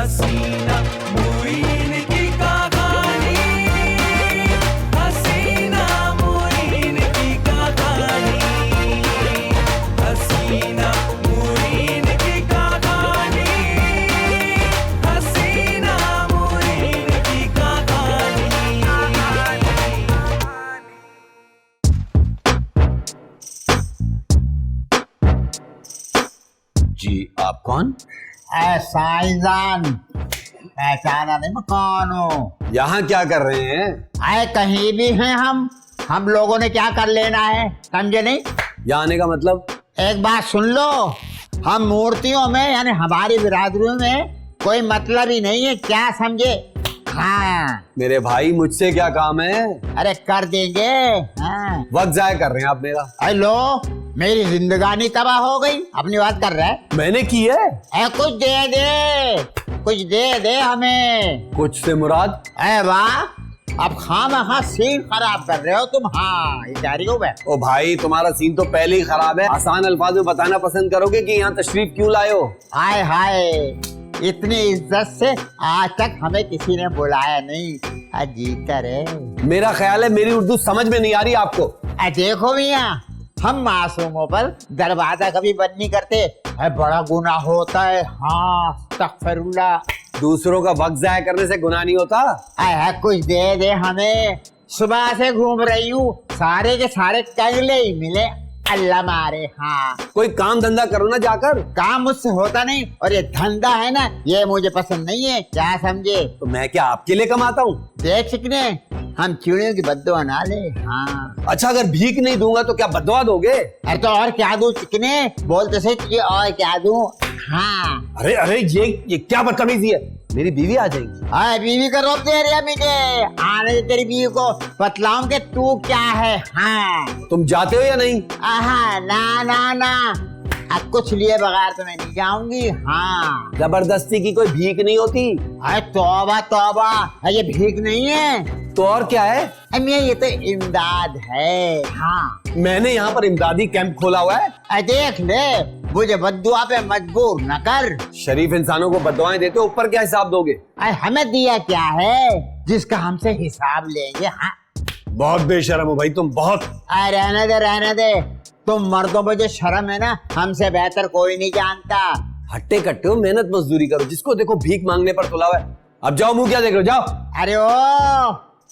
हसीना मुइन की कहानी, हसीना मुइन की कहानी, हसीना मुइन की कहानी, हसीना मुइन की कहानी। जी आप कौन? साईजान पहचाना नहीं मैं कौन हूँ? यहाँ क्या कर रहे हैं? आए कहीं भी हैं हम लोगों ने क्या कर लेना है, समझे नहीं? यहाँ आने का मतलब? एक बात सुन लो, हम मूर्तियों में यानी हमारी बिरादरी में कोई मतलब ही नहीं है, क्या समझे? हाँ मेरे भाई मुझसे क्या काम है? अरे कर देंगे। हाँ वक्त जाया कर रहे हैं आप मेरा। अरे लो, मेरी जिंदगानी तबाह हो गई, अपनी बात कर रहा है। मैंने की है? कुछ दे दे, कुछ दे दे हमें। कुछ से मुराद? अरे वाह, अब खामखा सीन खराब कर रहे हो तुम। हाँ ये क्या रही हो बे? ओ भाई तुम्हारा सीन तो पहले ही खराब है। आसान अल्फाज में बताना पसंद करोगे कि यहाँ तशरीफ क्यों लाए हो? हाय हाय, इतनी इज्जत से आज तक हमें किसी ने बुलाया नहीं। अजीब है। मेरा ख्याल है मेरी उर्दू समझ में नहीं आ रही आपको। देखो मियाँ, हम मासूमों पर दरवाजा कभी बंद नहीं करते, है बड़ा गुनाह होता है। हाँ अस्तगफिरुल्लाह। दूसरों का वक्त जाया करने से गुनाह नहीं होता? है कुछ दे दे हमें, सुबह से घूम रही हूँ, सारे के सारे कंगले ही मिले, अल्लाह मारे। हाँ कोई काम धंधा करो ना जाकर। काम मुझसे होता नहीं, और ये धंधा है ना, ये मुझे पसंद नहीं है, क्या समझे? तो मैं क्या आपके लिए कमाता हूँ? देख चिकने, हम चिड़ियों की बद्दुआ ना ले। हाँ अच्छा अगर भीख नहीं दूंगा तो क्या बददुआ दोगे? अरे तो और क्या दूं चिकने, बोलते से तुझे और क्या दूं? हाँ अरे अरे ये क्या बदतमीजी है? मेरी बीवी आ जाएगी। अरे बीवी का रोक दे रही है मुझे, आने दे तेरी बीवी को, बतलाऊं कि तू क्या है। हाँ तुम जाते हो या नहीं? आहा ना ना ना, अब कुछ लिए बगैर तो मैं नहीं जाऊंगी। हाँ जबरदस्ती की कोई भीख नहीं होती। अरे तौबा तौबा, ये भीख नहीं है तो और क्या है? अम्मी, ये तो इमदाद है। हाँ मैंने यहाँ पर इमदादी कैंप खोला हुआ है। अरे देख ले, मुझे बद्दुआ पे मजबूर न कर। शरीफ इंसानों को बद्दुआएं देते हो, ऊपर क्या हिसाब दोगे? अरे हमें दिया क्या है जिसका हमसे हिसाब लेंगे? हाँ बहुत बेशर्म हो भाई तुम, बहुत। अरे रहने दे, तुम मर्दों में जो शर्म है ना, हमसे बेहतर कोई नहीं जानता। हट्टे कट्टे हो, मेहनत मजदूरी करो, जिसको देखो भीख मांगने पर तुला हुआ है। अब जाओ, मुंह क्या देख रहे हो, जाओ। अरे ओ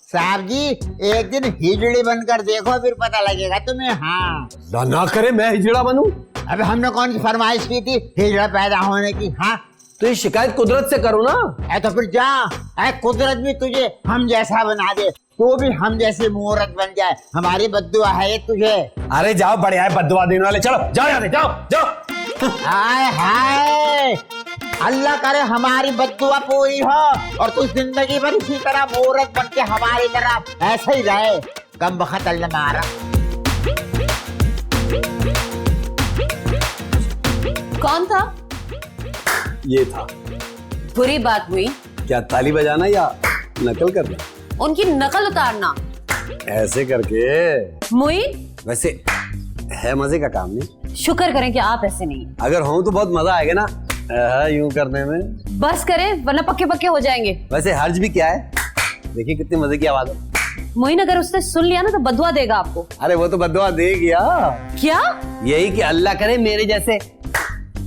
साहब जी, एक दिन हिजड़ी बनकर देखो, फिर पता लगेगा तुम्हें। हाँ ना करे मैं हिजड़ा बनूं? अबे हमने कौन सी फरमाइश की थी हिजड़ा पैदा होने की? हाँ तो ये शिकायत कुदरत से करो ना। तो फिर जा, कुदरत भी तुझे हम जैसा बना दे, तू भी हम जैसी मुहूर्त बन जाए, हमारी बद्दुआ है ये तुझे। अरे जाओ, बढ़िया है बद्दुआ देने वाले, चलो जाओ यहाँ से, जाओ जाओ। हाय हाय, अल्लाह करे हमारी बद्दुआ पूरी हो और तू जिंदगी भर इसी तरह मुहूर्त बन के हमारी तरह ऐसे ही रहे। कम बखत अल्लाह मारा। कौन था? ये था। बुरी बात हुई। क्या ताली बजाना या नकल करना? उनकी नकल उतारना। ऐसे करके? मुइन, वैसे है मजे का काम नहीं? शुक्र करें कि आप ऐसे नहीं। अगर हूं तो बहुत मजा आएगा ना यूं करने में। बस करें वरना पक्के पक्के हो जाएंगे। वैसे हर्ज भी क्या है, देखिए कितनी मजे की आवाज है। मुइन अगर उसने सुन लिया ना तो बदुआ देगा आपको। अरे वो तो बददुआ दे गया। क्या? यही कि अल्लाह करे मेरे जैसे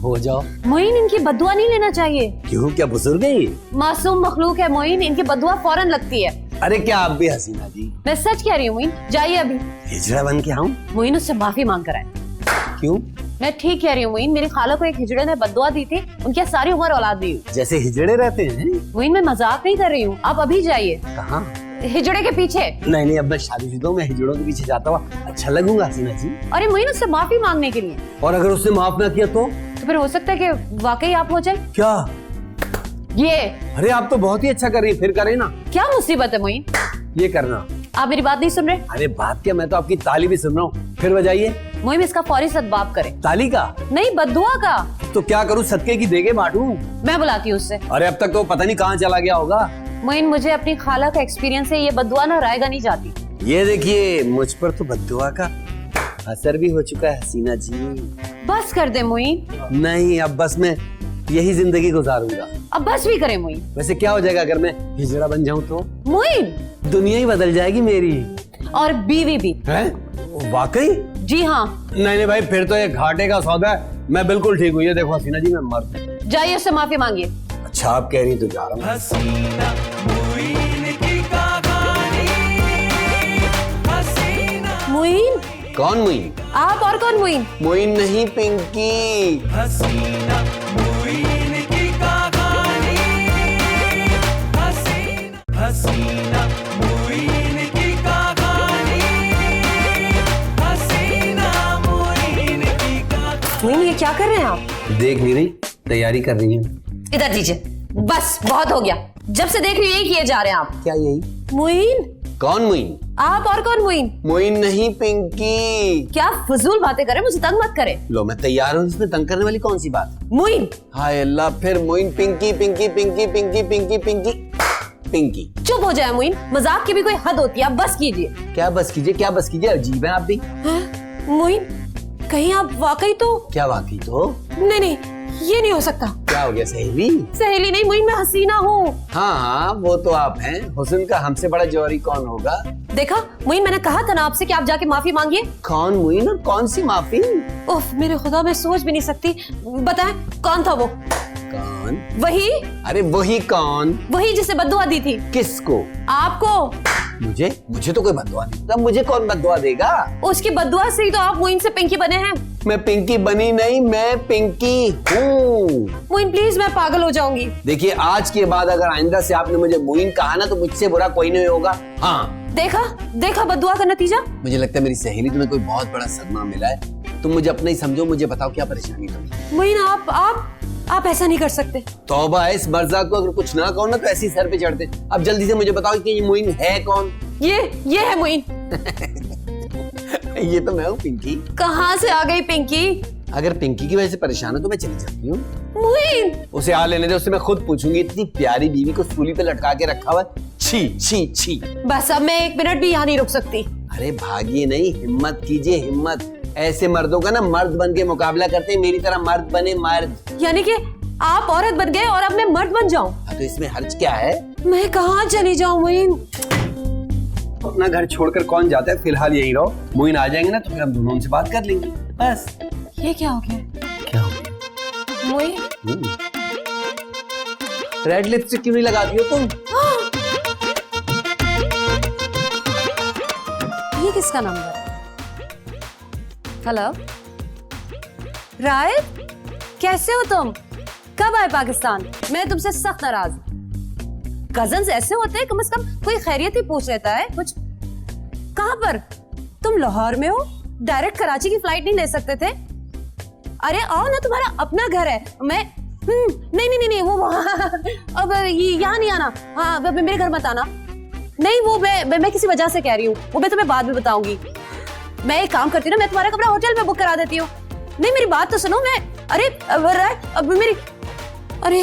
हो जाओ। मुइन, इनकी बदुआ नहीं लेना चाहिए। क्यों, क्या बुजुर्ग है ये? मासूम मखलूक है मुइन, इनकी बदुआ फौरन लगती है। अरे क्या आप भी हसीना जी? मैं सच कह रही हूँ मुइन, जाइए अभी। हिजड़ा बन के आऊं? मुइन उससे माफी मांग कर आए। क्यों? मैं ठीक कह रही हूँ मुइन, मेरी खाला को एक हिजड़े ने बदुआ दी थी, उनकी सारी उम्र औलाद दी हुई। जैसे हिजड़े रहते हैं। मुइन मैं मजाक नहीं कर रही हूँ, आप अभी जाइए। कहाँ? हिजड़े के पीछे। नहीं अब मैं शादीशुदा हूं, मैं हिजड़ों के पीछे जाता हुआ अच्छा लगूंगा हसीना जी? अरे मुइन उससे माफी मांगने के लिए। और अगर उसने माफ ना किया तो फिर हो सकता है कि वाकई आप हो जाए। क्या? ये अरे आप तो बहुत ही अच्छा कर रही है, फिर करे ना। क्या मुसीबत है मुइन? ये करना। आप मेरी बात नहीं सुन रहे? अरे बात क्या, मैं तो आपकी ताली भी सुन रहा हूँ, फिर बजाइए। मुइन इसका फौरी सद्बाब करें। ताली का? नहीं, बद्दुआ का। तो क्या करूँ, सदके की देगे बांटूं? मैं बुलाती हूँ उससे। अरे अब तक तो पता नहीं कहाँ चला गया होगा। मुइन मुझे अपनी खाला का एक्सपीरियंस है, ये बद्दुआ ना रायगा नहीं जाती। ये देखिए मुझ पर तो बद्दुआ का असर भी हो चुका है हसीना जी। बस कर दे मुइन। नहीं अब बस मैं यही जिंदगी गुजारूंगा। अब बस भी करे मोइन। वैसे क्या हो जाएगा अगर मैं हिजड़ा बन जाऊं तो? मोइन दुनिया ही बदल जाएगी मेरी। और बीवी भी। हैं? वाकई? जी हाँ। नहीं भाई, फिर तो ये घाटे का सौदा है। मैं बिल्कुल ठीक हूँ। ये देखो हसीना जी, मैं मर्द हूं। जाइए उससे माफी मांगिए। अच्छा आप कह रही तो जा रहा हूँ। हसीना मुइन की कहानी, हसीना मोइन? कौन मुइन? आप और कौन मोइन? मुइन नहीं, पिंकी। हसीना मुइन की कहानी, हसीना हसीना मुइन की कहानी, हसीना मुइन की कहानी। मोइन ये क्या कर रहे हैं आप? देख नहीं रही, तैयारी कर रही हूँ। इधर दीजिए। बस बहुत हो गया। जब से देख रही हूँ यही किए जा रहे हैं आप। क्या यही? मोइन? कौन मुइन? आप और कौन मोइन? मुइन नहीं, पिंकी। क्या फजूल बातें करें, मुझे तंग मत करें। लो मैं तैयार हूँ, इसमें तंग करने वाली कौन सी बात? मोइन? हाय अल्लाह, फिर मुइन। पिंकी पिंकी पिंकी पिंकी पिंकी पिंकी पिंकी। चुप हो जाए मोइन, मजाक की भी कोई हद होती है। आप बस कीजिए। क्या बस कीजिए, क्या बस कीजिए? अजीब है आप भी। मोइन कहीं आप वाकई तो? क्या वाकई तो? नहीं, ये नहीं हो सकता। क्या हो गया सहेली? सहेली नहीं मोइन, मैं हसीना हूँ। हाँ वो तो आप हैं। हुस्न का हमसे बड़ा जौहरी कौन होगा? देखा मोइन, मैंने कहा था ना आपसे कि आप जाके माफी मांगिए। कौन मुइन और कौन सी माफी? उफ मेरे खुदा, मैं सोच भी नहीं सकती। बताएं कौन था वो? कौन? वही वही कौन? वही जिसे बद्दुआ दी थी। किसको? आपको। मुझे तो कोई बद्दुआ नहीं देता। मुझे कौन बद्दुआ देगा? उसकी बद्दुआ से ही तो आप मोइन से पिंकी बने हैं। मैं पिंकी बनी नहीं, मैं पिंकी हूँ। मोइन प्लीज, मैं पागल हो जाऊंगी। देखिए आज के बाद अगर आइंदा से आपने मुझे मोइन कहा ना, तो मुझसे बुरा कोई नहीं होगा। हाँ देखा बद्दुआ का नतीजा। मुझे लगता है मेरी सहेली तुम्हें कोई बहुत बड़ा सदमा मिला है। तुम मुझे अपना ही समझो। मुझे बताओ क्या परेशानी तुम्हें? मोइन आप ऐसा नहीं कर सकते। तौबा है इस मर्जा को, अगर कुछ ना कहो ना तो ऐसी सर पे चढ़ते। अब जल्दी से मुझे बताओ कि ये मोइन है कौन? ये है मोइन। ये तो मैं हूँ पिंकी। कहाँ से आ गई पिंकी? अगर पिंकी की वजह से परेशान है तो मैं चली जाती हूँ। मोइन उसे आ लेने दे, उससे मैं खुद पूछूंगी। इतनी प्यारी बीवी को सूली पे लटका के रखा हुआ। छी छी छी। बस अब मैं 1 मिनट भी यहाँ नहीं रुक सकती। अरे भागिए नहीं, हिम्मत कीजिए हिम्मत। ऐसे मर्दों का ना मर्द बन के मुकाबला करते हैं। मेरी तरह मर्द बने मर्द। यानी कि आप औरत बन गए और अब मैं मर्द बन जाऊं? तो इसमें हर्ज क्या है? मैं कहाँ चली जाऊं मोइन? अपना घर छोड़कर कौन जाता है? फिलहाल यही रहो। मोइन आ जाएंगे ना तो फिर हम दोनों उनसे बात कर लेंगे। बस। ये क्या हो गया? क्या हो गया? मोइन रेड लिपस्टिक क्यों नहीं लगाती हो तुम? ये किसका नंबर है? हेलो रायत, कैसे हो तुम? कब आए पाकिस्तान? मैं तुमसे सख्त नाराज हूं। कजन्स ऐसे होते हैं, कम से कम कोई खैरियत ही पूछ लेता है कुछ। कहां पर? तुम लाहौर में हो? डायरेक्ट कराची की फ्लाइट नहीं ले सकते थे? अरे आओ ना, तुम्हारा अपना घर है। मैं नहीं वो अब यहाँ नहीं आना। हाँ मेरे घर मत आना। नहीं वो मैं किसी वजह से कह रही हूँ, वो मैं तुम्हें बाद में बताऊंगी। मैं एक काम करती हूँ ना, मैं तुम्हारा कमरा होटल में बुक करा देती हूँ। नहीं मेरी बात तो सुनो। मैं अब मेरी अरे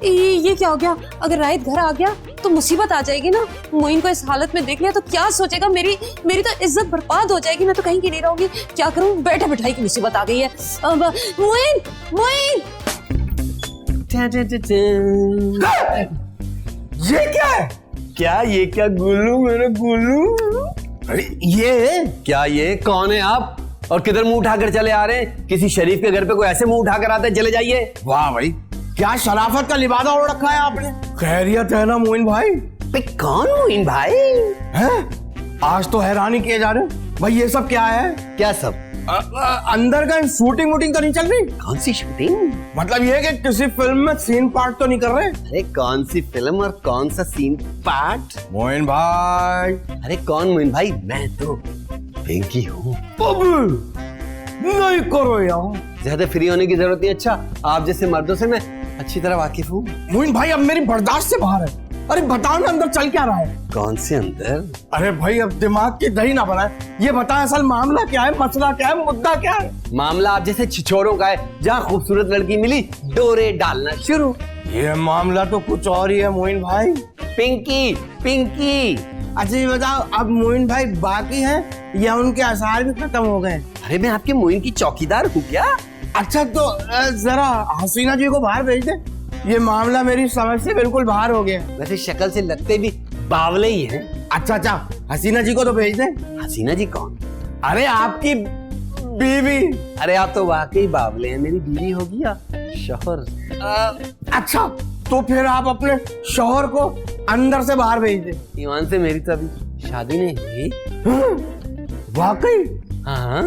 ये क्या हो गया? अगर रायत घर आ गया तो मुसीबत आ जाएगी ना। मोइन को इस हालत में देख लिया तो क्या सोचेगा? मेरी तो इज्जत बर्बाद हो जाएगी। मैं तो कहीं की नहीं रहूंगी। क्या करूं? बैठे बैठाई की मुसीबत आ गई है। मोइन ये क्या है? ये क्या गुल्लू? मेरे गुल्लू। अरे ये क्या? ये कौन है आप और किधर मुंह उठाकर चले आ रहे हैं? किसी शरीफ के घर पे कोई ऐसे मुंह उठाकर आता है? चले जाइए। वाह भाई, क्या शराफत का लिबादा ओढ़ रखा है आपने। खैरियत है ना मोइन भाई? कौन मोइन भाई है? आज तो हैरानी किए जा रहे हैं भाई। ये सब क्या है? क्या सब? अंदर का शूटिंग वूटिंग तो नहीं चल रही? कौन सी शूटिंग? मतलब ये कि किसी फिल्म में सीन पार्ट तो नहीं कर रहे? अरे कौन सी फिल्म और कौन सा सीन पार्ट? मोइन भाई। अरे कौन मोइन भाई? मैं तो पिंकी हूँ। नहीं करो यार, ज्यादा फ्री होने की जरूरत नहीं। अच्छा आप जैसे मर्दों से मैं अच्छी तरह वाकिफ हूँ। मोइन भाई अब मेरी बर्दाश्त से बाहर है। अरे बताओ ना, अंदर चल क्या रहा है? कौन से अंदर? अरे भाई अब दिमाग की दही ना बनाए। ये बताएं असल मामला क्या है, मसला क्या है, मुद्दा क्या है? मामला आप जैसे छिछोरों का है। जहाँ खूबसूरत लड़की मिली डोरे डालना शुरू। ये मामला तो कुछ और ही है मोइन भाई। पिंकी पिंकी। अच्छा ये बताओ, अब मोइन भाई बाकी हैं या उनके आसार भी खत्म हो गए? अरे मैं आपके मोइन की चौकीदार हूँ क्या? अच्छा तो जरा हसीना जी को बाहर भेज दे, ये मामला मेरी समझ से बिल्कुल बाहर हो गया। वैसे शक्ल से लगते भी बावले ही हैं। अच्छा हसीना जी को तो भेज दे। हसीना जी कौन? अरे आपकी बीवी। अरे आप तो वाकई बावले हैं। मेरी बीवी होगी या शौहर? अच्छा तो फिर आप अपने शौहर को अंदर से बाहर भेज दे। ईमान से मेरी तो अभी शादी नहीं हुई। वाकई? हाँ।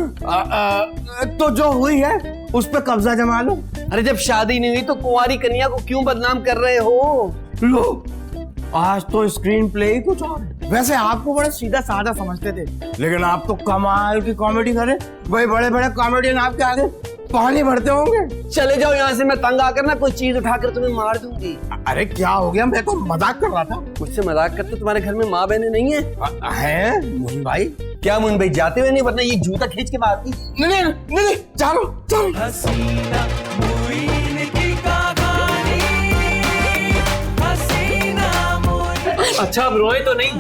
तो जो हुई है उस पर कब्जा जमा लो। अरे जब शादी नहीं हुई तो कुंवारी कन्या को क्यों बदनाम कर रहे हो? लो आज तो स्क्रीन प्ले ही कुछ और है। वैसे आपको बड़ा सीधा साधा समझते थे, लेकिन आप तो कमाल की कॉमेडी करे। वही बड़े बड़े कॉमेडियन आपके आगे पानी भरते होंगे। चले जाओ यहाँ से, मैं तंग आकर ना कोई चीज उठाकर तुम्हें मार दूंगी। अरे क्या हो गया, मैं तो मजाक कर रहा था। मुझसे मजाक करते? तुम्हारे घर में माँ बहनें नहीं है? है मोहन भाई? क्या मोहन भाई जाते हुए नहीं, वरना ये जूता खींच के मारती। नहीं चलो चलो। हसीना मुइन की कहानी, हसीना मुइन। अच्छा अब रोए तो नहीं?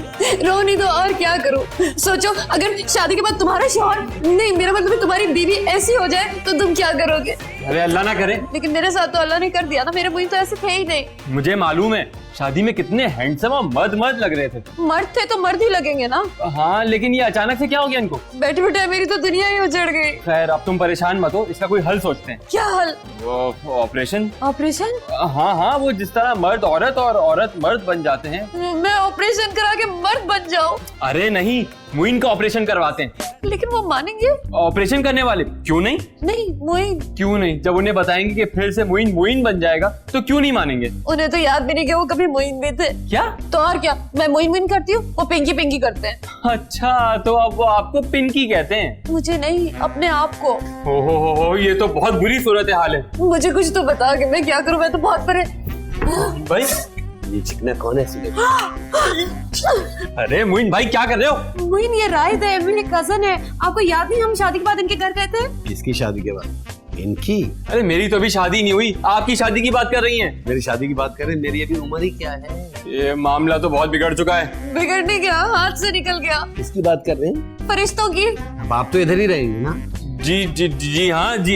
रो नहीं तो और क्या करूं? सोचो अगर शादी के बाद तुम्हारा शौहर नहीं, मेरा मतलब तुम्हारी बीवी ऐसी हो जाए तो तुम क्या करोगे? अरे अल्लाह ना करे। लेकिन मेरे साथ तो अल्लाह ने कर दिया ना, मेरे मुझे तो ऐसे थे ही नहीं। मुझे मालूम है शादी में कितने हैंडसम और मर्द लग रहे थे। मर्द थे तो मर्द ही लगेंगे ना। हाँ लेकिन ये अचानक से क्या हो गया इनको? बैठे बैठे मेरी तो दुनिया ही उजड़ गई। खैर अब तुम परेशान मत हो, इसका कोई हल सोचते हैं। क्या हल? वो ऑपरेशन। ऑपरेशन? हाँ वो जिस तरह मर्द औरत और औरत मर्द बन जाते हैं। मैं ऑपरेशन करा के मर्द बन जाऊं? अरे नहीं, मुइन का ऑपरेशन करवाते हैं। लेकिन वो मानेंगे? ऑपरेशन करने वाले क्यों नहीं? नहीं मोइन। क्यों नहीं? जब उन्हें बताएंगे कि फिर से मुइन बन जाएगा तो क्यों नहीं मानेंगे? उन्हें तो याद भी नहीं कि वो कभी मोइन में थे। क्या? तो और क्या, मैं मोइन करती हूँ, वो पिंकी करते हैं। अच्छा तो अब वो आपको पिंकी कहते हैं? मुझे नहीं, अपने आप को। हो ये तो बहुत बुरी सूरत हाल है। मुझे कुछ तो बता कि मैं क्या करूं, मैं तो बहुत परे। भाई ये चिकना कौन है? अरे मुइन भाई क्या कर रहे हो? मोइन ये राहिद है, मेरे कजन है। आपको याद नहीं हम शादी के बाद इनके घर गए थे? किसकी शादी के बाद? इनकी? अरे मेरी तो अभी शादी नहीं हुई, आपकी शादी की बात कर रही हैं। मेरी शादी की बात करें? मेरी अभी उम्र ही क्या है? ये मामला तो बहुत बिगड़ चुका है। बिगड़ने गया, हाथ से निकल गया। किसकी बात कर रहे हैं? फरिश्तों की। अब आप तो इधर ही रहेंगे ना? जी हाँ।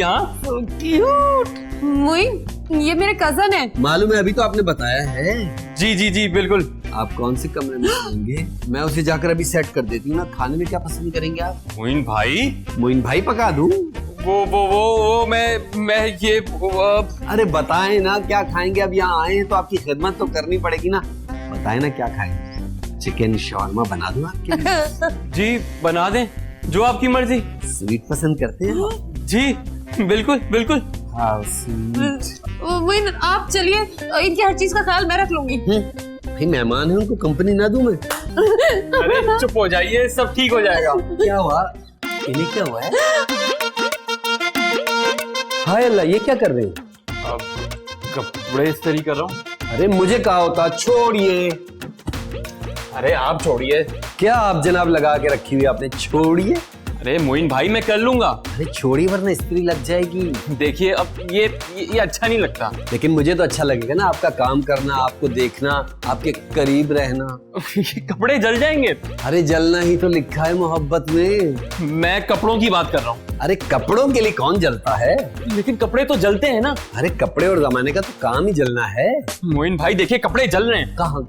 मोइन ये मेरे कजन है। मालूम है, अभी तो आपने बताया है। जी बिल्कुल। आप कौन से कमरे में सोएंगे? मैं उसे जाकर अभी सेट कर देती हूँ ना। खाने में क्या पसंद करेंगे आप? मुइन भाई? मोइन भाई पका दूं? वो मैं ये अरे बताएं ना क्या खाएंगे? अब यहाँ आए हैं तो आपकी खिदमत तो करनी पड़ेगी ना। बताएं ना क्या खाएंगे? चिकन शॉर्मा बना दूं आपके लिए? जी बना दें, जो आपकी मर्जी। स्वीट पसंद करते हैं? जी बिल्कुल। हाँ स्वीट। मोइन आप चलिए, इनकी हर चीज का ख्याल मैं रख लूंगी। भाई मेहमान है, उनको कंपनी ना दूं मैं? अरे चुप हो जाइए, सब ठीक हो जाएगा। क्या हुआ? इन्हें क्या हुआ है? हाय अल्लाह, ये क्या कर रहे हैं? अब कपड़े इस्त्री कर रहा हूँ। अरे मुझे कहा होता। छोड़िए। अरे आप छोड़िए। क्या आप जनाब लगा के रखी हुई आपने? छोड़िए। अरे मोइन भाई मैं कर लूंगा। अरे छोड़िए वरना स्त्री लग जाएगी। देखिए अब ये अच्छा नहीं लगता। लेकिन मुझे तो अच्छा लगेगा ना, आपका काम करना, आपको देखना, आपके करीब रहना। ये कपड़े जल जाएंगे। अरे जलना ही तो लिखा है मोहब्बत में। मैं कपड़ों की बात कर रहा हूँ। अरे कपड़ों के लिए कौन जलता है? लेकिन कपड़े तो जलते हैं ना। अरे कपड़े और जमाने का तो काम ही जलना है। मोइन भाई देखिए कपड़े जल रहे हैं। कहाँ?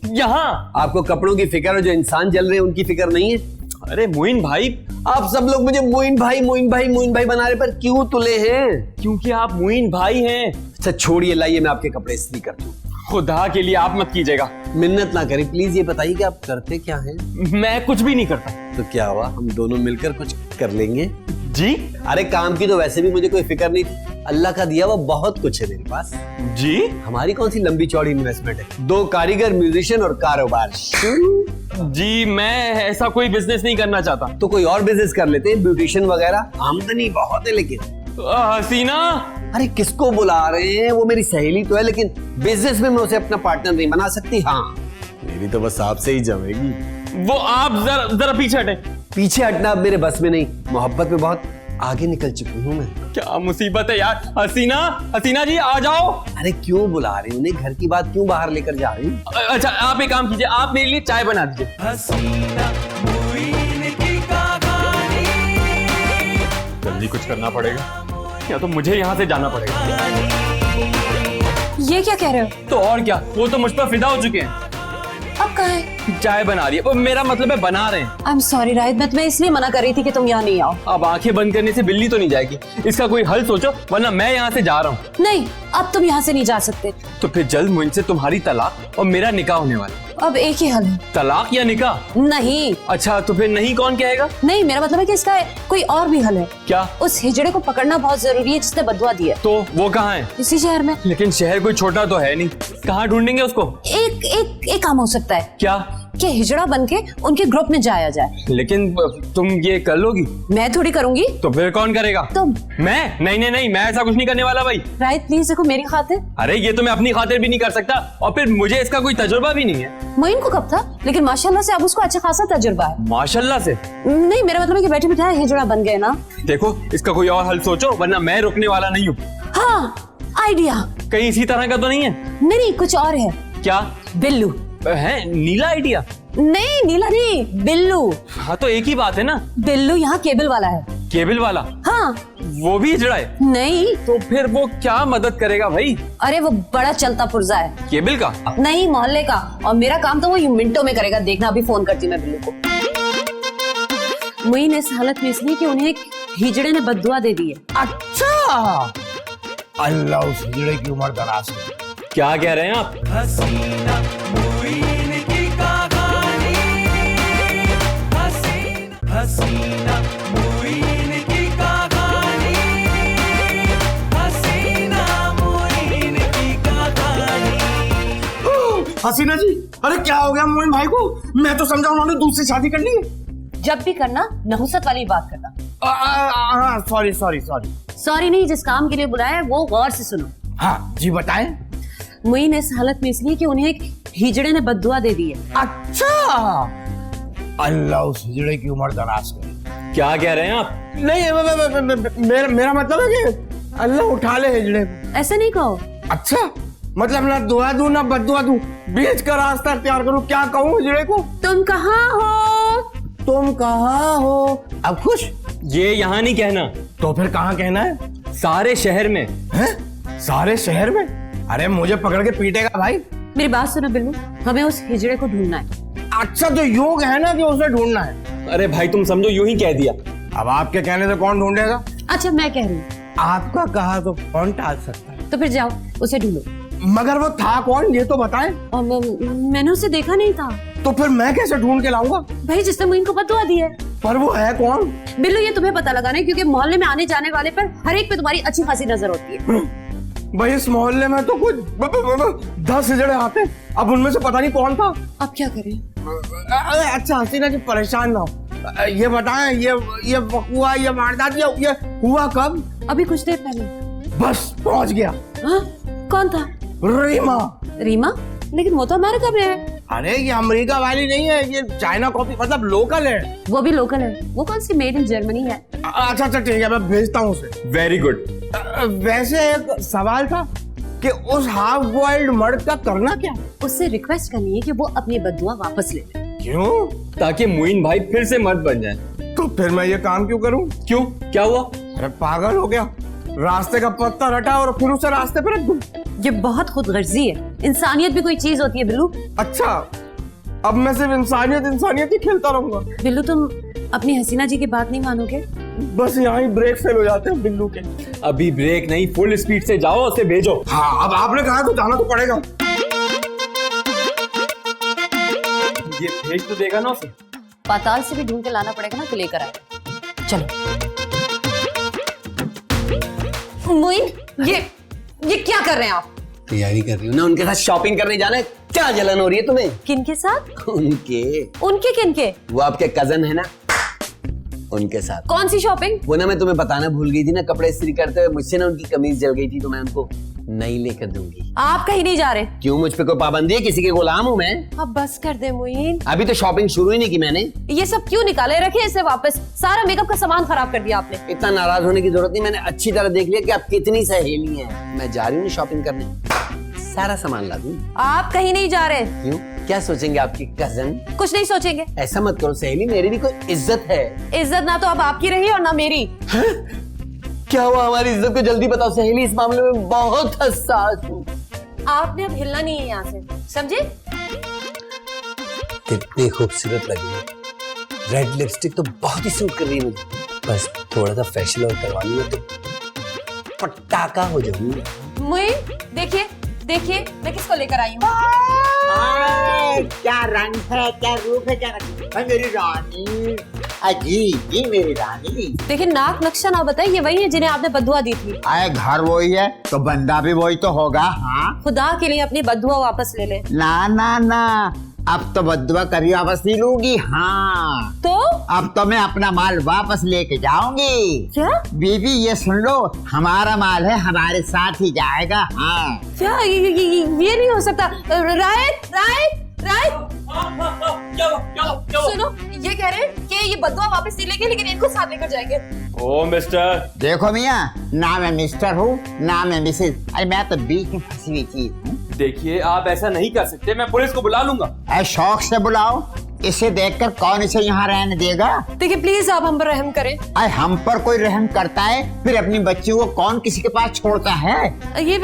यहाँ। आपको कपड़ों की फिक्र है, जो इंसान जल रहे हैं उनकी फिक्र नहीं है? अरे मोइन भाई, आप सब लोग मुझे मोइन भाई बना रहे, पर क्यों तुले हैं? क्योंकि आप मोइन भाई हैं। अच्छा छोड़िए, लाइए मैं आपके कपड़े इस्त्री कर दूं। खुदा के लिए आप मत कीजिएगा। मिन्नत ना करें प्लीज। ये बताइए कि आप करते क्या हैं? मैं कुछ भी नहीं करता। तो क्या हुआ, हम दोनों मिलकर कुछ कर लेंगे? जी? अरे काम की तो वैसे भी मुझे कोई फिक्र नहीं थी। अल्लाह का दिया हुआ बहुत कुछ है मेरे पास। जी? हमारी कौन सी लंबी चौड़ी इन्वेस्टमेंट है? 2 कारीगर, म्यूजिशियन और कारोबार। जी मैं ऐसा कोई बिजनेस नहीं करना चाहता। तो कोई और बिजनेस कर लेते हैं, ब्यूटिशियन वगैरह। आमदनी बहुत है लेकिन। हसीना। अरे किसको बुला रहे हैं? वो मेरी सहेली तो है, लेकिन बिजनेस में मैं उसे अपना पार्टनर नहीं बना सकती। हाँ मेरी तो बस आपसे ही जमेगी। वो आप जरा पीछे हटे। पीछे हटना अब मेरे बस में नहीं। मोहब्बत में बहुत आगे निकल चुकी हूँ मैं। क्या मुसीबत है यार। हसीना जी आ जाओ। अरे क्यों बुला रही? उन्हें घर की बात क्यों बाहर लेकर जा रही? अच्छा आप एक काम कीजिए, आप मेरे लिए चाय बना दीजिए। हसीना मुइन की कहानी, जल्दी कुछ करना पड़ेगा। या तो मुझे यहाँ से जाना पड़ेगा। ये क्या कह रहे हो? तो और क्या, वो तो मुझ पर फिदा हो चुके हैं। अब कहाँ है? चाय बना रही है, वो मेरा मतलब है बना रहे हैं। आई एम सॉरी राहित, मैं तुम्हें इसलिए मना कर रही थी कि तुम यहाँ नहीं आओ। अब आंखें बंद करने से बिल्ली तो नहीं जाएगी, इसका कोई हल सोचो, वरना मैं यहाँ से जा रहा हूँ। नहीं, अब तुम यहाँ से नहीं जा सकते। तो फिर जल्द मुझसे तुम्हारी तलाक और मेरा निकाह होने वाला है। अब एक ही हल है। तलाक या निकाह? नहीं अच्छा, तो फिर नहीं कौन कहेगा? नहीं, मेरा मतलब है कि इसका कोई और भी हल है। क्या? उस हिजड़े को पकड़ना बहुत जरूरी है जिसने बदुआ दी है। तो वो कहाँ है? इसी शहर में। लेकिन शहर कोई छोटा तो है नहीं, कहाँ ढूंढेंगे उसको? एक काम हो सकता है क्या? कि हिजड़ा बनके उनके ग्रुप में जाया जाए। लेकिन तुम ये कर लोगी? मैं थोड़ी करूंगी। तो फिर कौन करेगा? तुम। मैं? नहीं, मैं ऐसा कुछ नहीं करने वाला भाई। राहित प्लीज देखो मेरी खातिर। अरे ये तो मैं अपनी खातिर भी नहीं कर सकता, और फिर मुझे इसका कोई तजुर्बा भी नहीं है। मोइन को कब था, लेकिन माशाल्लाह से अब उसको अच्छा खासा तजुर्बा है। माशाल्लाह से? नहीं, मेरा मतलब है कि बैठे बिठाए हिजड़ा बन गए ना। देखो, इसका कोई और हल सोचो, वरना मैं रुकने वाला नहीं हूँ। हाँ, आइडिया। कहीं इसी तरह का तो नहीं है? नहीं, कुछ और है। क्या? बिल्लू है? नीला आइडिया? नहीं, नीला नहीं, बिल्लू। हाँ तो एक ही बात है ना। बिल्लू यहाँ केबल वाला है। केबल वाला? हाँ। वो भी हिजड़ा है? नहीं। तो फिर वो क्या मदद करेगा भाई? अरे वो बड़ा चलता पुर्जा है। केबल का? नहीं, मोहल्ले का। और मेरा काम तो वो यूं मिनटों में करेगा, देखना अभी फोन करती मैं बिल्लू को। मुइन इस हालत में इसलिए कि उन्हें एक हिजड़े ने बद्दुआ दे दी है। अच्छा, अल्लाह उस हिजड़े की उम्र दराज करे। क्या कह रहे हैं आप? हसीना मुइन की कहानी, हसीना मुइन की कहानी, हसीना मुइन की कहानी। हसीना जी, अरे क्या हो गया मोइन भाई को? मैं तो समझा उन्होंने दूसरी शादी कर ली है। जब भी करना नहुसत वाली बात करना। सॉरी। सॉरी नहीं, जिस काम के लिए बुलाया है वो गौर से सुनो। हाँ जी, बताएं। मुइन इस हालत में इसलिए कि उन्हें एक हिजड़े ने बद्दुआ दे दी है। अच्छा, अल्लाह उस हिजड़े की उम्र दराज करे। क्या कह रहे हैं आप? नहीं, मेरा मतलब है कि अल्लाह उठा ले हिजड़े को। ऐसा नहीं कहो। अच्छा, मतलब ना दुआ दूं ना बद्दुआ दूं, बीच का रास्ता तैयार करूं, क्या कहूं हिजड़े को? तुम कहाँ हो? तुम कहाँ हो? अब खुश? ये यहाँ नहीं कहना। तो फिर कहाँ कहना है? सारे शहर में। हैं? सारे शहर में? अरे मुझे पकड़ के पीटेगा भाई। मेरी बात सुनो बिल्लू, हमें उस हिजड़े को ढूंढना है। अच्छा, तो योग है ना कि उसे ढूंढना है? अरे भाई तुम समझो, यूं ही कह दिया। अब आपके कहने से कौन ढूंढेगा? अच्छा, मैं कह रही हूँ। आपका कहा तो कौन टाल सकता है? तो फिर जाओ उसे ढूंढो। मगर वो था कौन, ये तो बताएं। और मैंने उसे देखा नहीं था। तो फिर मैं कैसे ढूंढ के लाऊंगा? भाई जिसने मुइन को बदुआ दी है। पर वो है कौन? बिल्लू ये तुम्हें पता लगाना है, क्योंकि मोहल्ले में आने जाने वाले पर हर एक पे तुम्हारी अच्छी खासी नजर होती है। भाई इस मोहल्ले में तो कुछ 10 हिजड़े आते, अब उनमें से पता नहीं कौन था। अब क्या करें? अच्छा हसीना जी, परेशान ना हो, ये बताएं, ये वक़्वा, ये वारदात, ये हुआ कब? अभी कुछ देर पहले। बस पहुंच गया। हाँ? कौन था? रीमा। रीमा? लेकिन वो तो अमेरिका में है। अरे ये अमेरिका वाली नहीं है, ये चाइना कॉपी, मतलब लोकल है। वो भी लोकल है। वो कौन सी मेड इन जर्मनी है? अच्छा ठीक है, मैं भेजता हूँ उसे। Very good. वैसे एक सवाल था कि उस हाफ बॉइल्ड मर्द का करना क्या? उससे रिक्वेस्ट करनी है कि वो अपनी बद्दुआ वापस ले ले। क्यों? ताकि मुइन भाई फिर से मर्द बन जाए। तो फिर मैं ये काम क्यों करूं? क्यों? क्या हुआ? अरे पागल हो गया, रास्ते का पत्ता हटा और फिर उसे रास्ते पे रख दूं। ये बहुत खुदगर्जी है। इंसानियत भी कोई चीज होती है बिल्लू। अच्छा, अब मैं सिर्फ इंसानियत ही खेलता रहूंगा। बिल्लू तुम अपनी हसीना जी की बात नहीं मानोगे? बस यहाँ ही ब्रेक फेल हो जाते हैं बिल्लू के। अभी ब्रेक नहीं, फुल स्पीड से जाओ, उसे भेजो। हाँ, अब आपने कहा तो जाना तो पड़ेगा। ये भेज तो देगा ना उसे। पाताल से भी ढूंढ के लाना पड़ेगा ना, तो लेकर आए। चलो। मुइन, ये क्या कर रहे हैं आप? तैयारी कर रही हूँ ना, उनके साथ शॉपिंग करने जाना है। क्या जलन हो रही है तुम्हें? किनके साथ? उनके किनके? वो आपके कजन है ना, उनके साथ। कौन सी शॉपिंग? वो ना मैं तुम्हें बताना भूल गई थी ना, कपड़े इस्त्री करते हुए मुझसे ना उनकी कमीज जल गई थी, तो मैं उनको नई लेकर दूंगी। आप कहीं नहीं जा रहे? क्यों, मुझ पे कोई पाबंदी है? किसी के गुलाम हूँ मैं? अब बस कर दे मुइन। अभी तो शॉपिंग शुरू ही नहीं की मैंने। ये सब क्यों निकाले? रखिए इसे वापस। सारा मेकअप का सामान खराब कर दिया आपने। इतना नाराज होने की जरूरत नहीं, मैंने अच्छी तरह देख लिया कि आप कितनी सहेली हैं। मैं जा रही हूँ शॉपिंग करने, सारा सामान ला दूँ। आप कहीं नहीं जा रहे। क्यों, क्या सोचेंगे आपकी कजन? कुछ नहीं सोचेंगे। ऐसा मत करो सहेली, मेरी भी कोई इज्जत है। इज्जत ना तो अब आपकी रही और ना मेरी। क्या हुआ? हमारी इज्जत को जल्दी बताओ सहेली, इस मामले में बहुत हसास हूँ। आपने अब हिलना नहीं है यहाँ से, समझे? कितनी खूबसूरत लगी है। रेड लिपस्टिक तो बहुत ही सूट कर रही है मुझे। बस थोड़ा सा फेशियल और करवा लूंगा तो पटाखा हो जाऊंगा। मोइन, देखिए देखिए मैं किसको लेकर आई हूँ। क्या रंग है, क्या रूप है, क्या रंग है मेरी रानी। अजी जी मेरी रानी। देखिए नाक नक्शा ना बताए, ये वही है जिन्हें आपने बदुआ दी थी। आए घर वही है तो बंदा भी वही तो होगा। हाँ खुदा के लिए अपनी बदुआ वापस ले ले। ना ना ना, अब तो बदुआ कभी वापस नहीं लूंगी। हाँ तो अब तो मैं अपना माल वापस लेके जाऊंगी। क्या बीबी ये सुन लो, हमारा माल है, हमारे साथ ही जाएगा। हाँ क्या ये नहीं हो सकता। रायत रायत रायत सुनो, ये कह रहे हैं कि ये बदुआ वापस नहीं लेंगे लेकिन इनको साथ लेकर जाएंगे। ओ मिस्टर, देखो मियाँ, ना मैं मिस्टर हूँ ना मैं मिसेज, अरे मैं तो बीच में फंसी हुई चीज हूँ। देखिए आप ऐसा नहीं कर सकते, मैं पुलिस को बुला लूंगा। अरे शौक से बुलाओ, इसे देखकर कौन इसे यहाँ रहने देगा। देखिए प्लीज आप हम पर रहम करें। अरे हम पर कोई रहम करता है फिर अपनी बच्चियों को कौन किसी के पास छोड़ता है। ये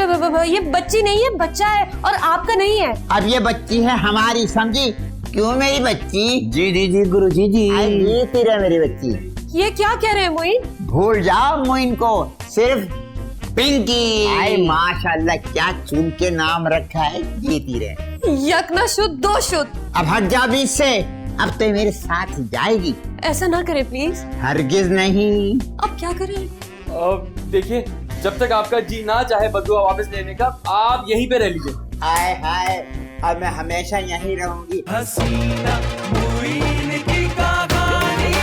बच्ची नहीं है, बच्चा है और आपका नहीं है। अब ये बच्ची है हमारी, समझी? क्यों मेरी बच्ची? जी जी जी गुरुजी जी। ये तेरा मेरी बच्ची। ये क्या कह रहे हैं मोइन? भूल जाओ मोइन को, सिर्फ पिंकी। आए माशाल्लाह क्या चुन के नाम रखा है, जीती रहे। यक ना शुद्ध दो शुद्ध। अब हट जा बीच से, अब तो मेरे साथ ही जाएगी। ऐसा ना करें प्लीज। हरगिज नहीं। अब क्या करें? अब देखिए, जब तक आपका जी ना चाहे बदुआ वापस लेने का, आप यहीं पे रह लीजिए। हाय हाय, अब मैं हमेशा यहीं रहूंगी। हसीना मुइन की कहानी,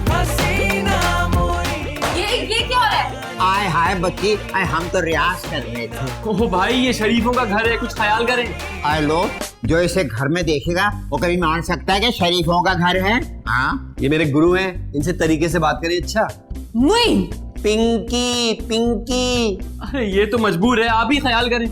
हसीना मुइन। ये क्या हो रहा है? आय हाय बच्ची, आय हम तो रियाज कर रहे थे। ओह भाई, ये शरीफों का घर है, कुछ ख्याल करें। आय लो, जो इसे घर में देखेगा वो कभी मान सकता है कि शरीफों का घर है? हाँ ये मेरे गुरु हैं, इनसे तरीके से बात करिए। अच्छा मोइन, पिंकी पिंकी। अरे ये तो मजबूर है, आप ही ख्याल करें।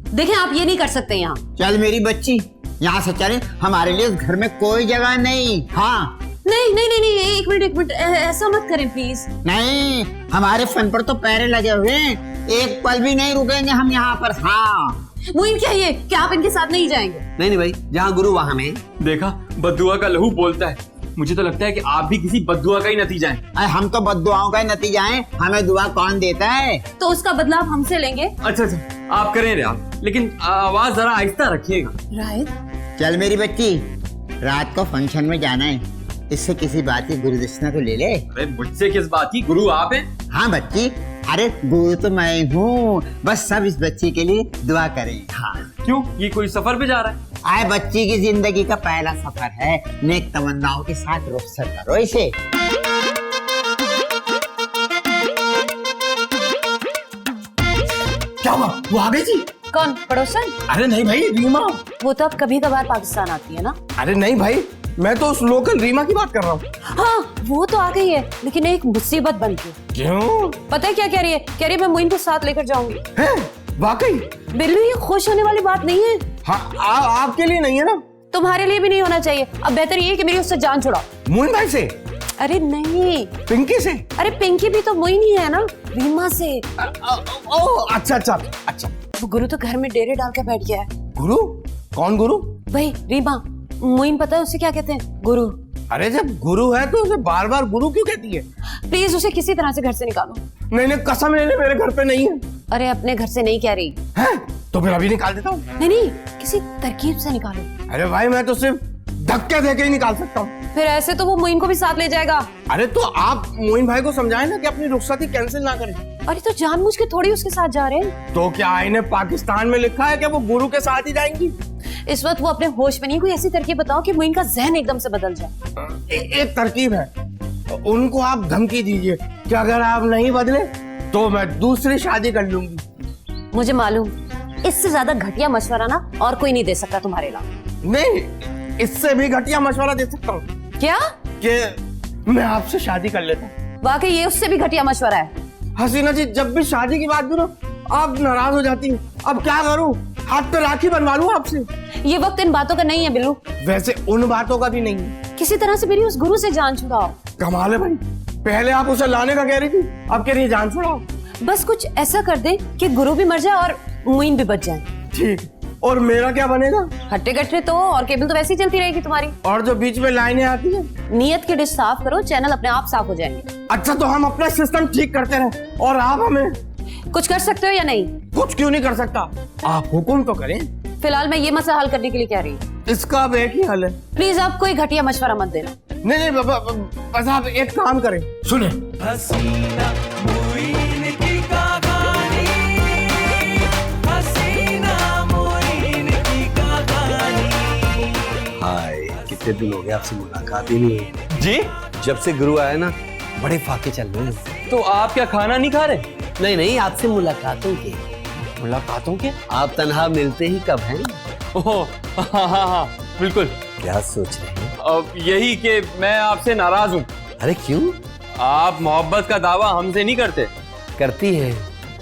देखें आप ये नहीं कर सकते यहाँ। चल मेरी बच्ची, यहाँ से चले, हमारे लिए इस घर में कोई जगह नहीं। हाँ नहीं नहीं नहीं नहीं, एक मिनट ऐसा मत करें प्लीज। नहीं, हमारे फन पर तो पैरे लगे हुए हैं, एक पल भी नहीं रुकेंगे हम यहाँ पर। हाँ मोइन क्या ये, क्या आप इनके साथ नहीं जाएंगे? नहीं नहीं भाई, जहाँ गुरु वहाँ मैं। देखा, बदुआ का लहू बोलता है। मुझे तो लगता है कि आप भी किसी बददुआ का ही नतीजा हैं। अरे हम तो बद्दुआओं का ही नतीजा है, हमें दुआ कौन देता है? तो उसका बदलाव हमसे लेंगे। अच्छा अच्छा, आप करें रिया, लेकिन आवाज जरा आहिस्ता रखिएगा। राइट। चल मेरी बच्ची, रात को फंक्शन में जाना है, इससे किसी बात की गुरुदक्षिणा तो ले ले। अरे मुझसे किस बात की, गुरु आप हैं। हाँ बच्ची, अरे गुरु तो मैं हूँ, बस सब इस बच्ची के लिए दुआ करें। हाँ क्यों, ये कोई सफर पे जा रहा है? आए बच्ची की जिंदगी का पहला सफर है, नेक तमन्नाओं के साथ रुखसत करो इसे। क्या हुआ, वो आ गई थी? कौन, पड़ोसन? अरे नहीं भाई, रीमा। वो तो अब कभी कभार पाकिस्तान आती है ना। अरे नहीं भाई, मैं तो उस लोकल रीमा की बात कर रहा हूँ। हाँ वो तो आ गई है, लेकिन एक मुसीबत बन गई। क्यों? पता है क्या कह रही है? कह रही है मैं मोइन को साथ लेकर जाऊंगी। है? वाकई? बिल्लू ये खुश होने वाली बात नहीं है। हाँ आपके लिए नहीं है ना? तुम्हारे लिए भी नहीं होना चाहिए। अब बेहतर ये है कि मेरी उससे जान छुड़ाओ। मोइन भाई से? अरे नहीं, पिंकी से? अरे पिंकी भी तो मोइन ही है ना, रीमा से। ओ अच्छा अच्छा अच्छा। वो गुरु तो घर में डेरे डाल के बैठ गया है। गुरु? कौन गुरु? भाई रीमा, मोइन पता है उसे क्या कहते हैं? गुरु। अरे जब गुरु है तो उसे बार बार गुरु क्यों कहती है? प्लीज उसे किसी तरह से घर से निकालो। नहीं नहीं, कसम ले ले, मेरे घर पे नहीं है। अरे अपने घर से नहीं कह रही है? तो फिर अभी निकाल देता हूँ। नहीं नहीं, किसी तरकीब से निकालो। अरे भाई मैं तो सिर्फ धक्के देके ही निकाल सकता हूँ। फिर ऐसे तो वो मोइन को भी साथ ले जाएगा। अरे तो आप मोइन भाई को समझाएं ना कि अपनी रुखसती कैंसिल ना करें। अरे तो जानबूझ के थोड़ी उसके साथ जा रहे हैं। तो क्या इन्हें पाकिस्तान में लिखा है कि वो गुरु के साथ ही जाएंगी? इस वक्त वो अपने होश में नहीं, कोई ऐसी तरकीब बताओ कि मोइन का जहन एकदम से बदल जाए। एक तरकीब है, उनको आप धमकी दीजिए कि अगर आप नहीं बदले तो मैं दूसरी शादी कर लूंगी। मुझे मालूम, इससे ज्यादा घटिया मशवरा ना और कोई नहीं दे सकता तुम्हारे अलावा। नहीं, इससे भी घटिया मशवरा दे सकता हूँ क्या? कि मैं आपसे शादी कर लेता हूँ। वाकई ये उससे भी घटिया मशवरा है। हसीना जी, जब भी शादी की बात करो आप नाराज हो जाती हैं। अब क्या करूँ, हाथ पे राखी बनवा लूं आपसे? ये वक्त इन बातों का नहीं है बिल्लू। वैसे उन बातों का भी नहीं है। किसी तरह से मेरी उस गुरु से जान छुड़ाओ। कमाल है भाई, पहले आप उसे लाने का कह रही थी, अब कह रही है जान छुड़ाओ। बस कुछ ऐसा कर दे कि गुरु भी मर जाए और मुइन भी बच जाए। ठीक, और मेरा क्या बनेगा? हट्टे कट्टे तो और केबल तो वैसे ही चलती रहेगी तुम्हारी। और जो बीच में लाइनें आती है? नियत की डिश साफ करो, चैनल अपने आप साफ हो जाएंगे। अच्छा, तो हम अपना सिस्टम ठीक करते रहे और आप हमें कुछ कर सकते हो या नहीं? कुछ क्यों नहीं कर सकता? आप हुक्म तो करें। फिलहाल मैं ये मसला हल करने के लिए कह रही हूँ। इसका अब एक ही हल है। प्लीज आप कोई घटिया मशवरा मत देना। नहीं, बस आप एक काम करें, सुने। हसीना मुइन की कहानी, हसीना मुइन की कहानी। हाय, कितने दिन हो गए आपसे मुलाकात ही नहीं हुई। जी, जब से गुरु आया ना, बड़े फाके चल रहे हैं। तो आप क्या खाना नहीं खा रहे? नहीं, आपसे मुलाकातों के। मुलाकातों के? आप तन्हा मिलते ही कब हैं? ओह, हाँ, बिल्कुल। क्या सोच रहे हैं? अब यही कि मैं आपसे नाराज हूँ। अरे क्यों? आप मोहब्बत का दावा हमसे नहीं करते। करती है।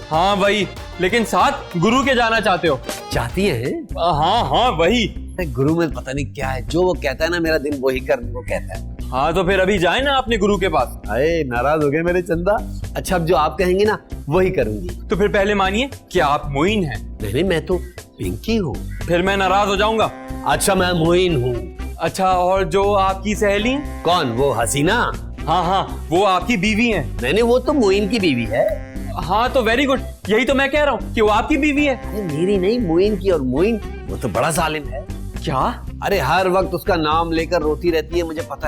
हाँ वही, लेकिन साथ गुरु के जाना चाहते हो। चाहती है? हाँ वही। अरे गुरु में पता नहीं क्या है, जो वो कहता है ना मेरा दिल वही करने को कहता है। हाँ तो फिर अभी जाए ना अपने गुरु के पास। अरे नाराज हो गए मेरे चंदा। अच्छा, अब जो आप कहेंगे ना वही करूंगी। तो फिर पहले मानिए कि आप मोइन हैं। नहीं, मैं तो पिंकी हूँ। फिर मैं नाराज हो जाऊंगा। अच्छा, मैं मोइन हूँ। अच्छा, और जो आपकी सहेली? कौन? वो हसीना? हाँ, वो आपकी बीवी हैं। नहीं, वो तो मोइन की बीवी है। हाँ तो वेरी गुड, यही तो मैं कह रहा हूँ कि वो आपकी बीवी है। अरे मेरी नहीं, मोइन की। और मोइन वो तो बड़ा जालिम है। क्या? अरे हर वक्त उसका नाम लेकर रोती रहती है। मुझे पता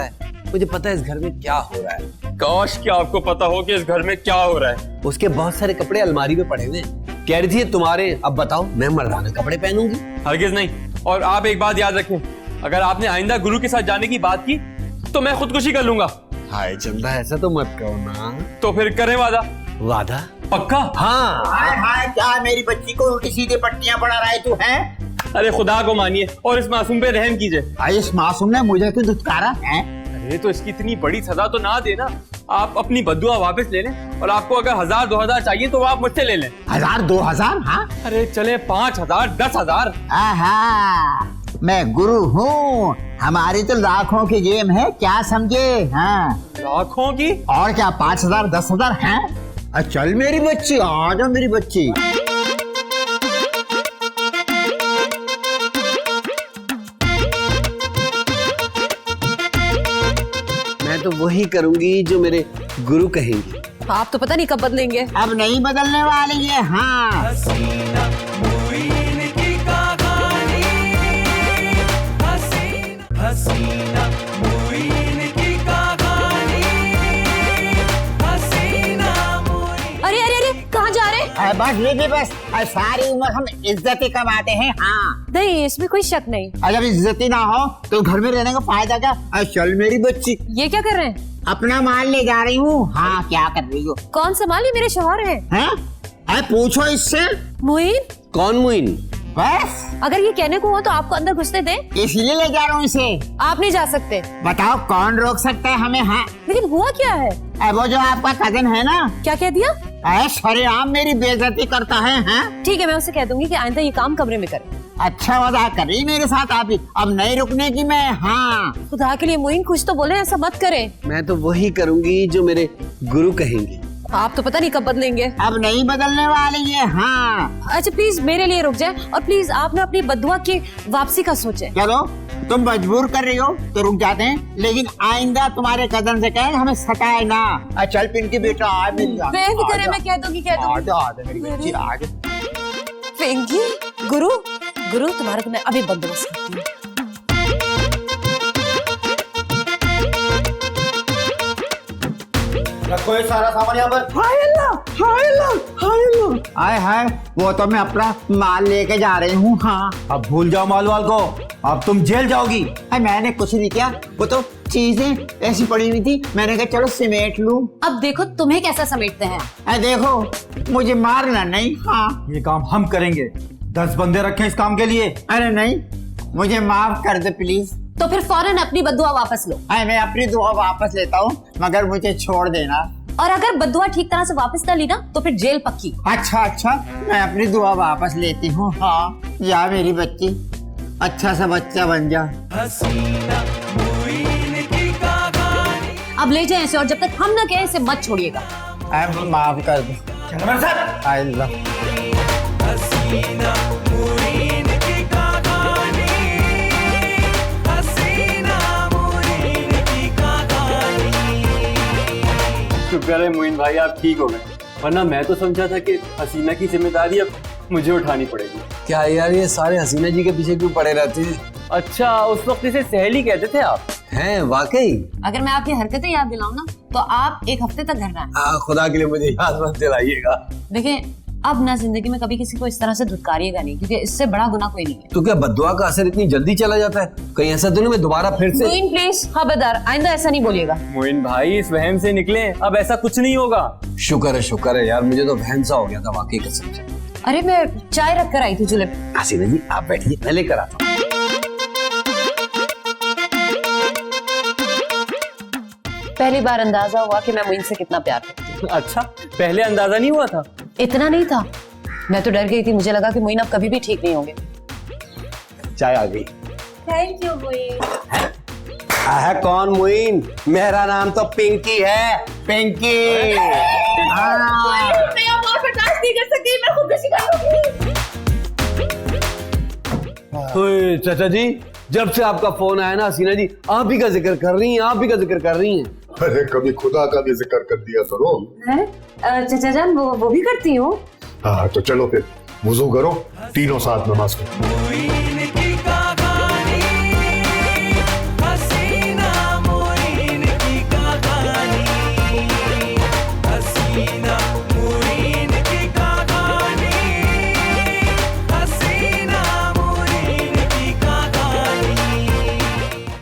है इस घर में क्या हो रहा है। काश कि आपको पता हो कि इस घर में क्या हो रहा है। उसके बहुत सारे कपड़े अलमारी में पड़े हुए हैं। कह रही थी तुम्हारे, अब बताओ, मैं मर्दाना कपड़े पहनूंगी? हरगिज नहीं। और आप एक बात याद रखें, अगर आपने आइंदा गुरु के साथ जाने की बात की तो मैं खुदकुशी कर लूंगा। हाय चंदा, ऐसा तो मत कहो ना। तो फिर करें वादा? वादा? पक्का? हाँ। हाय, क्या मेरी बच्ची को उल्टी सीधे पट्टियां पढ़ा रहा है तू है? अरे खुदा को मानिए और इस मासूम पे रहम कीजिए। इस मासूम ने मुझे क्यों धुतकारा है? अरे तो इसकी इतनी बड़ी सजा तो ना देना। आप अपनी बद्दुआ वापस ले लें, और आपको अगर 1000-2000 चाहिए तो आप मुझसे ले लें। 1000-2000? हाँ, अरे चले 5000, 10000। आहा, मैं गुरु हूँ, हमारी तो लाखों की गेम है, क्या समझे? हाँ, लाखों की? और क्या 5000, 10,000 हैं? चल मेरी बच्ची, आ जा मेरी बच्ची। मैं तो वही करूंगी जो मेरे गुरु कहेंगे। आप तो पता नहीं कब बदलेंगे। अब नहीं बदलने वाली है। हाँ, हसीना मुइन की कहानी, हसीना मुइन की कहानी, हसीना मुइन। अरे अरे अरे, कहाँ जा रहे? बस दीदी बस, सारी उम्र हम इज्जत ही कमाते हैं। हाँ, नहीं, इसमें कोई शक नहीं। जब इज्जत ही ना हो तो घर में रहने का फायदा क्या? चल मेरी बच्ची। ये क्या कर रहे हैं? अपना माल ले जा रही हूँ। हाँ, क्या कर रही हो? कौन सा माल? ये मेरे शौहर है। हैं? पूछो इससे। मुइन? कौन मोइन? बस अगर ये कहने को हो तो आपको अंदर घुसने दे। इसलिए ले जा रहा हूँ इसे। आप नहीं जा सकते। बताओ कौन रोक सकता है हमें? हाँ, लेकिन हुआ क्या है? वो जो आपका कजन है ना, क्या कह दिया? सरेआम मेरी बेइज्जती करता है। हाँ, ठीक है, मैं उसे कह दूंगी कि आइंदा ये काम कमरे में करे। अच्छा मजाक कर रही मेरे साथ आप ही। अब नहीं रुकने की मैं। हाँ, खुदा के लिए मुइन, कुछ तो बोले, ऐसा मत करें। मैं तो वही करूंगी जो मेरे गुरु कहेंगे। आप तो पता नहीं कब बदलेंगे। अब नहीं बदलने वाली है। हाँ, अच्छा प्लीज मेरे लिए रुक जाए, और प्लीज आप ना अपनी बद्दुआ की वापसी का सोचें। चलो, तुम मजबूर कर रही हो तो रुक जाते हैं, लेकिन आइंदा तुम्हारे कदम से कहें हमें सताए ना। चल पिंकी बेटा, आ मेरी। बेफिक्र है, मैं कह दूंगी, कह दूंगी। आजा मेरी बच्ची, आजा। पिंकी, गुरु तुम्हारा तो मैं अभी बंदोबस्त करती हूँ। रखो ये सारा सामान यहाँ पर। हाय हाय, वो तो मैं अपना माल लेके जा रही हूँ। हाँ, अब भूल जाओ माल वाल को, अब तुम जेल जाओगी। मैंने कुछ नहीं किया, वो तो चीजें ऐसी पड़ी हुई थी, मैंने कहा चलो समेट लूं। अब देखो तुम्हें कैसा समेटते हैं। देखो मुझे मारना नहीं। हाँ, ये काम हम करेंगे, 10 बंदे रखें इस काम के लिए। अरे नहीं, मुझे माफ कर दे प्लीज। तो फिर फौरन अपनी बद्दुआ वापस लो। मैं अपनी दुआ वापस लेता हूँ, मगर मुझे छोड़ देना। और अगर बद्दुआ ठीक तरह से वापस ना ली ना तो फिर जेल पक्की। अच्छा, मैं अपनी दुआ वापस लेती हूँ। हाँ, जा मेरी बच्ची, अच्छा सा बच्चा बन जा। हसीना मुइन की कहानी। अब ले जाए इसे, और जब तक हम ना कहें इसे मत छोड़िएगा। माफ कर दो। आई लव हसीना मुइन की कहानी, हसीना मुइन की कहानी। शुक्र है मोइन भाई आप ठीक हो गए, वरना मैं तो समझा था कि हसीना की जिम्मेदारी अब मुझे उठानी पड़ेगी। क्या यार ये सारे हसीना जी के पीछे क्यों पड़े रहते हैं? अच्छा, उस वक्त इसे सहेली कहते थे आप? हैं वाकई? अगर मैं आपकी हरकतें याद दिलाऊं ना तो आप एक हफ्ते तक घर रहें। खुदा के लिए मुझे याद मत दिलाइएगा। देखिए, अब ना जिंदगी में कभी किसी को इस तरह से धुतकारिएगा नहीं, क्योंकि इससे बड़ा गुनाह कोई नहीं है। तो क्या बद्दुआ का असर इतनी जल्दी चला जाता है? कहीं ऐसा तो नहीं मैं दोबारा फिर से? मोइन प्लीज खबरदार, आइंदा ऐसा नहीं बोलिएगा। मोइन भाई इस वहम से निकले, अब ऐसा कुछ नहीं होगा। शुक्र है यार, मुझे तो वहम सा हो गया था वाकई कसम से। अरे मैं चाय रख कर आई थी जुलेब। हसीना जी आप बैठिए, मैं लेकर आता हूँ। पहली बार अंदाजा हुआ कि मैं मोइन से कितना प्यार करती हूँ। अच्छा, पहले अंदाजा नहीं हुआ था? इतना नहीं था, मैं तो डर गई थी, मुझे लगा कि मोइन अब कभी भी ठीक नहीं होंगे। चाय आ गई। Thank you Moin. है कौन मुइन? मेरा नाम तो पिंकी है, पिंकी। चाचा जी, जब से आपका फोन आया ना हसीना जी, आप ही का जिक्र कर रही हैं, आप ही का जिक्र कर रही हैं। अरे कभी खुदा का भी जिक्र कर दिया करो। चाचा जान वो भी करती हूँ। हाँ तो चलो फिर वुजू करो, तीनों साथ नमाज करो। मुइन